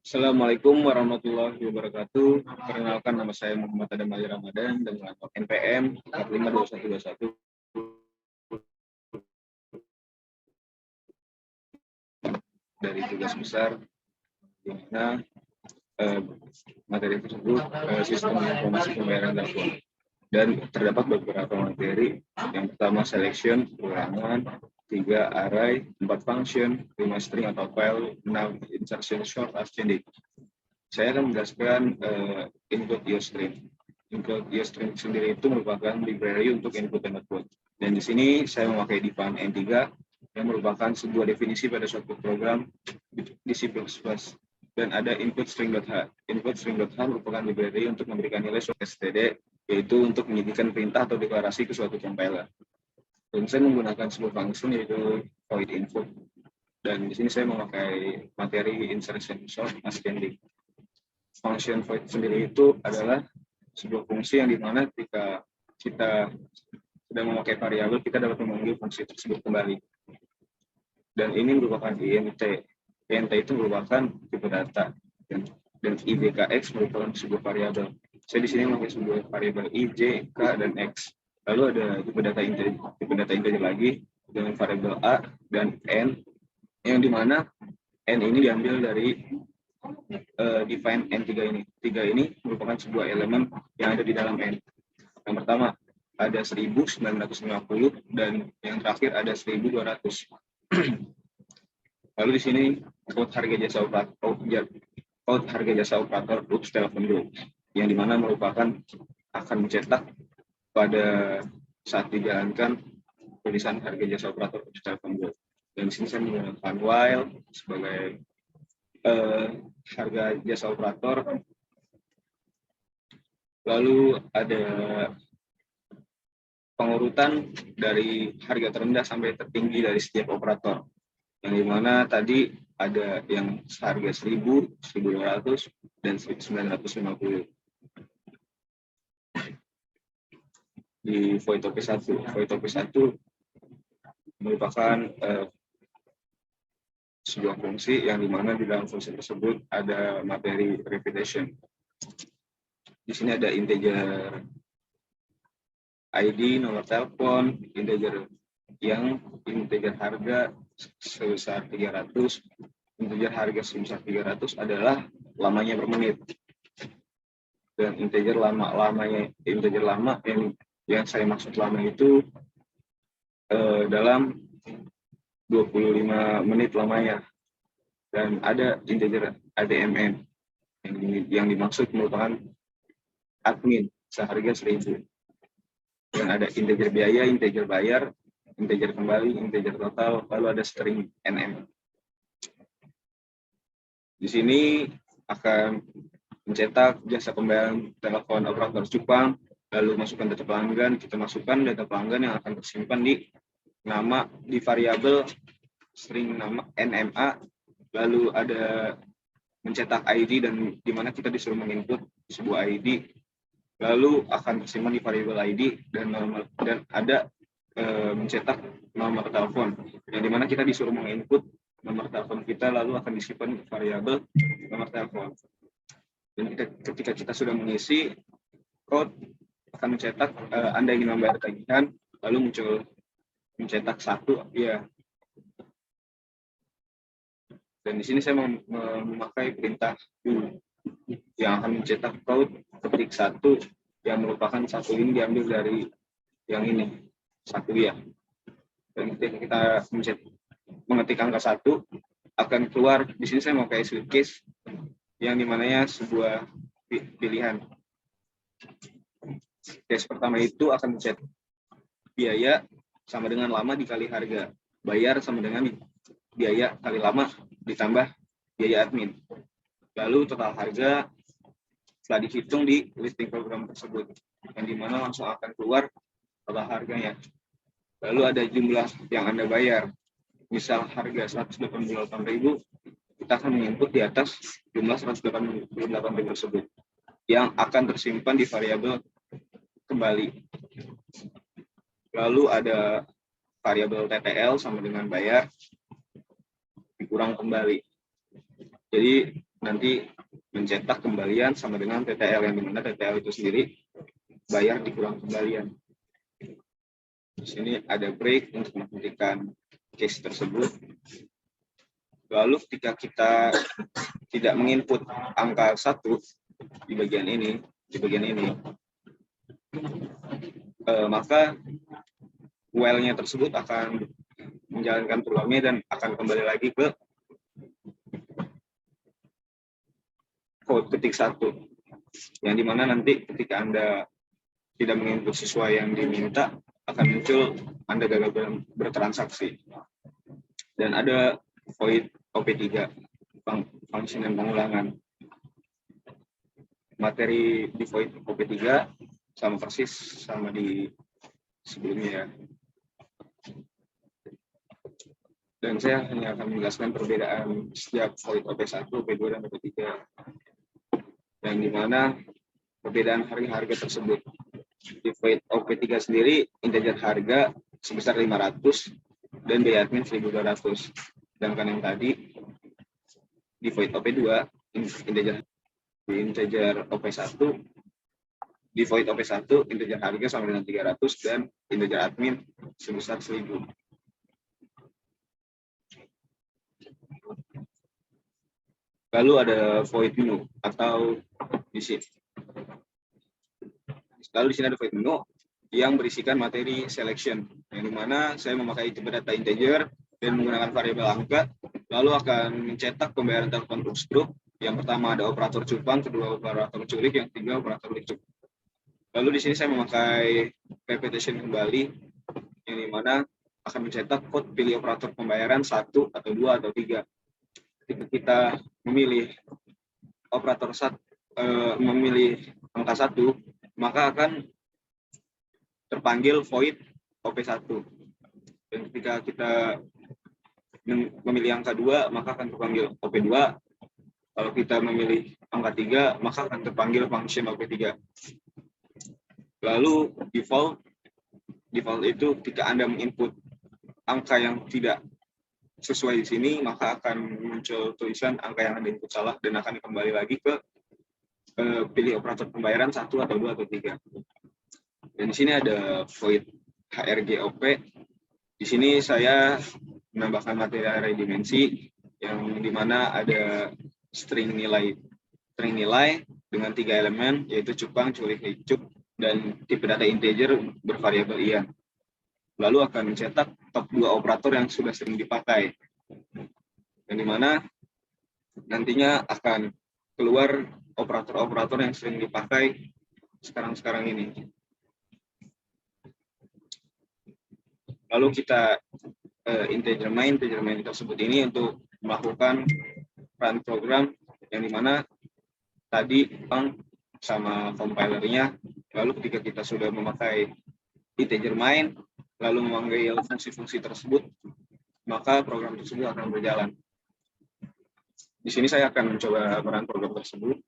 Assalamualaikum warahmatullahi wabarakatuh. Perkenalkan, nama saya Muhammad Adam Ali Ramadan dengan NPM 452121 dari tugas besar di mana materi tersebut sistem informasi pembayaran telepon, dan terdapat beberapa materi. Yang pertama selection, ulangan, 3 array, 4 function, 5 string atau file, 6 insertion short ascending. Saya akan menjelaskan input IOStream. Input IOStream sendiri itu merupakan library untuk input dan output. Dan di sini saya memakai define N3 yang merupakan sebuah definisi pada suatu program di C++. Dan ada input string.h. Input string.h merupakan library untuk memberikan nilai suatu std, yaitu untuk menyajikan perintah atau deklarasi ke suatu compiler. Dan saya menggunakan sebuah function yaitu void input. Dan di sini saya memakai materi insertion short ascending. Function void sendiri itu adalah sebuah fungsi yang dimana ketika kita sedang memakai variabel, kita dapat memanggil fungsi tersebut kembali. Dan ini merupakan int. int itu merupakan tipe data, dan IDKX merupakan sebuah variabel. Saya di sini memakai sebuah variabel I, J, K, dan X. Lalu ada tipe data integer lagi dengan variabel A dan N, yang dimana N ini diambil dari define N3 ini. 3 ini merupakan sebuah elemen yang ada di dalam N. Yang pertama ada 1950 dan yang terakhir ada 1200. Lalu di sini code harga jasa operator Oops Telepon Group, yang dimana merupakan akan mencetak pada saat dijalankan tulisan harga jasa operator Oops Telepon Group. Dan di sini saya menggunakan while sebagai harga jasa operator. Lalu ada pengurutan dari harga terendah sampai tertinggi dari setiap operator, yang dimana tadi ada yang seharga 1000, 1200, dan 1950. Di void op1 merupakan sebuah fungsi yang dimana di dalam fungsi tersebut ada materi repetition. Di sini ada integer ID, nomor telepon, integer harga sebesar 300, integer harga sebesar 300 adalah lamanya per menit, dan integer lama yang saya maksud lama itu dalam 25 menit lamanya. Dan ada integer ADMN yang dimaksud merupakan admin seharga 1000. Dan ada integer biaya, integer bayar, integer kembali, integer total, lalu ada string NM. Di sini akan mencetak jasa pembayaran telepon operator Jepang, lalu masukkan data pelanggan, kita masukkan data pelanggan yang akan tersimpan di variabel string nama NMA, lalu ada mencetak ID dan di mana kita disuruh menginput sebuah ID, lalu akan tersimpan di variabel ID dan ada mencetak nomor telepon, yang dimana kita disuruh menginput nomor telepon kita, lalu akan disimpan di variabel nomor telepon. Dan ketika kita sudah mengisi, code akan mencetak Anda ingin membayar tagihan, lalu muncul mencetak 1 ya. Dan di sini saya memakai perintah do yang akan mencetak code ketik 1, yang merupakan 1 ini diambil dari yang ini 1 ya. Dan ketika kita mengetik angka 1 akan keluar, di sini saya memakai switch case yang dimananya sebuah pilihan. Case pertama itu akan mencetak biaya sama dengan lama dikali harga, bayar sama dengan biaya kali lama ditambah biaya admin. Lalu total harga setelah dihitung di listing program tersebut, yang dimana langsung akan keluar total harganya. Lalu ada jumlah yang Anda bayar. Misal harga 188.000, kita akan menginput di atas jumlah 188.000 tersebut, yang akan tersimpan di variabel kembali. Lalu ada variabel TTL sama dengan bayar, dikurang kembali. Jadi nanti mencetak kembalian sama dengan TTL, yang dimana TTL itu sendiri bayar dikurang kembalian. Di sini ada break untuk menghentikan case tersebut. Lalu ketika kita tidak menginput angka 1 di bagian ini, maka while-nya tersebut akan menjalankan programnya dan akan kembali lagi ke code ketik 1, yang dimana nanti ketika Anda tidak menginput sesuai yang diminta, akan muncul Anda gagal bertransaksi. Dan ada void OP3, function dan pengulangan. Materi di void OP3 sama persis sama di sebelumnya. Dan saya hanya akan menjelaskan perbedaan setiap void OP1, OP2, dan OP3. Yang dimana perbedaan harga tersebut. Di void OP3 sendiri, integer harga sebesar 500 dan biaya admin 1.200. Sedangkan yang tadi di void OP2, integer OP1, di void OP1 integer harga sama dengan 300 dan integer admin sebesar 1.000. Lalu ada void menu atau di sini. Lalu di sini ada void menu yang berisikan materi selection, yang dimana saya memakai data integer dan menggunakan variabel angka, lalu akan mencetak pembayaran telepon grup. Yang pertama ada operator cupang, kedua operator culik, yang ketiga operator licuk. Lalu di sini saya memakai repetition kembali, yang dimana akan mencetak code pilih operator pembayaran 1 atau 2 atau 3. Ketika kita memilih operator memilih angka 1, maka akan terpanggil void OP1. Dan ketika kita memilih angka 2, maka akan terpanggil OP2. Kalau kita memilih angka 3, maka akan terpanggil function OP3. Lalu default itu ketika Anda menginput angka yang tidak sesuai di sini, maka akan muncul tulisan angka yang Anda input salah dan akan kembali lagi ke pilih operator pembayaran 1 atau 2 atau 3. Dan di sini ada void HRGOP. Di sini saya menambahkan materi array dimensi, yang dimana ada string nilai dengan 3 elemen, yaitu cupang, culik, licuk, dan tipe data integer bervariabel ian. Lalu akan mencetak top 2 operator yang sudah sering dipakai, yang dimana nantinya akan keluar operator-operator yang sering dipakai sekarang ini. Lalu kita integer main tersebut ini untuk melakukan run program, yang dimana tadi sama compilernya. Lalu ketika kita sudah memakai integer main, lalu memanggil fungsi-fungsi tersebut, maka program tersebut akan berjalan. Di sini saya akan mencoba merun program tersebut.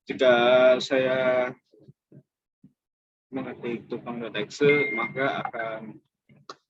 Jika saya mengetik tupang.exe, maka akan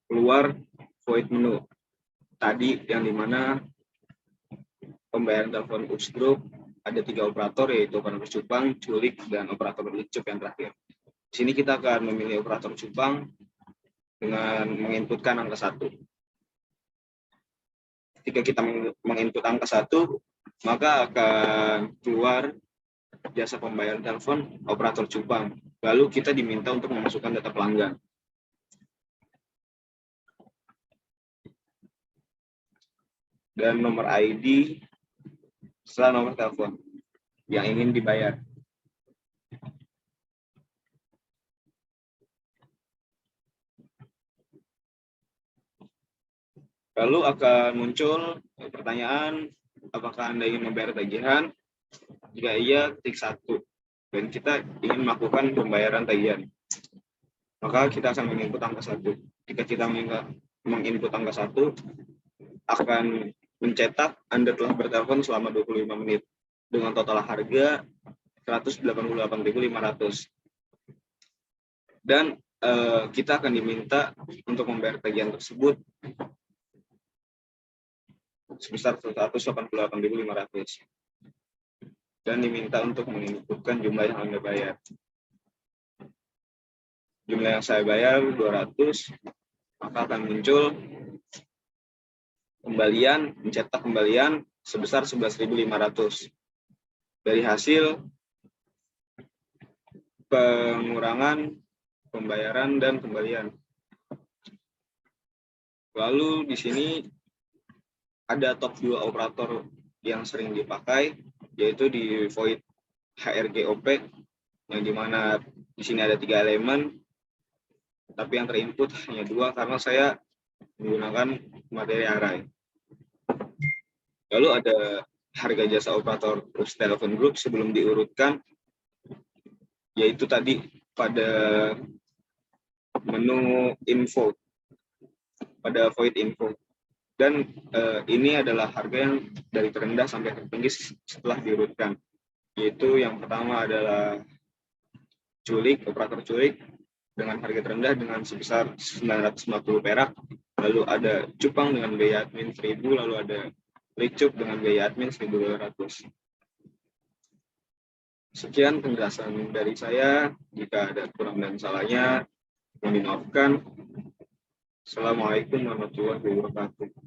keluar void menu tadi, yang dimana pembayaran telepon group ada 3 operator, yaitu operator cupang, culik, dan operator licuk yang terakhir. Di sini kita akan memilih operator cupang dengan menginputkan angka 1. Ketika kita menginput angka 1, maka akan keluar jasa pembayaran telepon operator cupang. Lalu kita diminta untuk memasukkan data pelanggan. Dan nomor ID setelah nomor telepon. yang ingin dibayar. Lalu akan muncul pertanyaan, apakah Anda ingin membayar tagihan? Jika iya, ketik 1. Dan kita ingin melakukan pembayaran tagihan. Maka kita akan menginput angka 1. Jika kita menginput angka 1, akan mencetak Anda telah bertelepon selama 25 menit dengan total harga 188.500. Dan kita akan diminta untuk membayar tagihan tersebut sebesar 188.500. Dan diminta untuk menginputkan jumlah yang Anda bayar. Jumlah yang saya bayar 200, maka akan muncul kembalian, mencetak kembalian sebesar 11.500 dari hasil pengurangan pembayaran dan kembalian. Lalu di sini ada top 2 operator yang sering dipakai, yaitu di void HRGOP, yang dimana di sini ada 3 elemen, tapi yang terinput hanya 2 karena saya menggunakan materi array. Lalu ada harga jasa operator terus telepon group sebelum diurutkan, yaitu tadi pada menu info, pada void info. Dan ini adalah harga yang dari terendah sampai tertinggi setelah diurutkan, yaitu yang pertama adalah culik, operator culik dengan harga terendah dengan sebesar 950 perak, lalu ada cupang dengan biaya admin 1.000, lalu ada ricup dengan biaya admin 1.200. Sekian penjelasan dari saya. Jika ada kurang dan salahnya, mohon dimaafkan. Assalamualaikum warahmatullahi wabarakatuh.